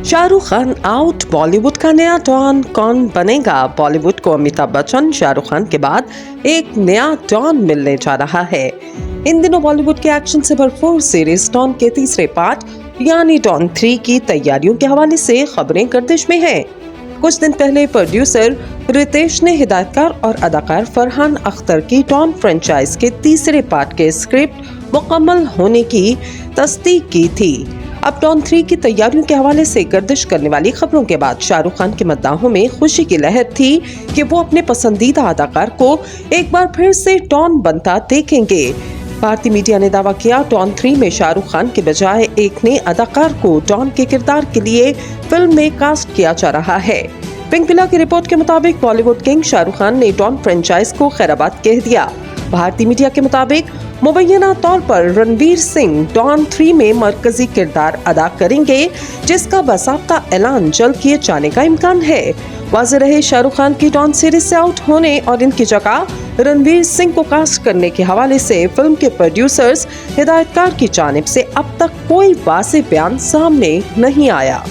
Shahrukh Khan out, Bollywood का नया don कौन बनेगा? बॉलीवुड को अमिताभ बच्चन, शाहरुख खान के बाद एक नया डॉन मिलने जा रहा है। इन दिनों बॉलीवुड के एक्शन से भरपूर सीरीज डॉन के तीसरे पार्ट यानी डॉन 3 की तैयारियों के हवाले से खबरें गर्दिश में हैं। कुछ दिन पहले प्रोड्यूसर रितेश ने हिदायतकार और अदाकार फरहान अख्तर की डॉन फ्रेंचाइज के तीसरे पार्ट के स्क्रिप्ट मुकम्मल होने की तस्दीक की थी। अब डॉन 3 की तैयारियों के हवाले से गर्दिश करने वाली खबरों के बाद शाहरुख खान के मद्दाहों में खुशी की लहर थी कि वो अपने पसंदीदा अदाकार को एक बार फिर से डॉन बनता देखेंगे। भारतीय मीडिया ने दावा किया डॉन 3 में शाहरुख खान के बजाय एक नए अदाकार को डॉन के किरदार के लिए फिल्म में कास्ट किया जा रहा है। पिंक विला की रिपोर्ट के मुताबिक बॉलीवुड किंग शाहरुख खान ने डॉन फ्रेंचाइज को खैराबाद कह दिया। भारतीय मीडिया के मुताबिक मुबैना तौर पर रणवीर सिंह डॉन 3 में मरकजी किरदार अदा करेंगे, जिसका बाकायदा ऐलान जल्द किए जाने का इम्कान है। वाज़ेह रहे शाहरुख खान की डॉन सीरीज से आउट होने और इनकी जगह रणवीर सिंह को कास्ट करने के हवाले से फिल्म के प्रोड्यूसर्स हिदायतकार की जानिब से अब तक कोई वाज़ेह बयान सामने नहीं आया।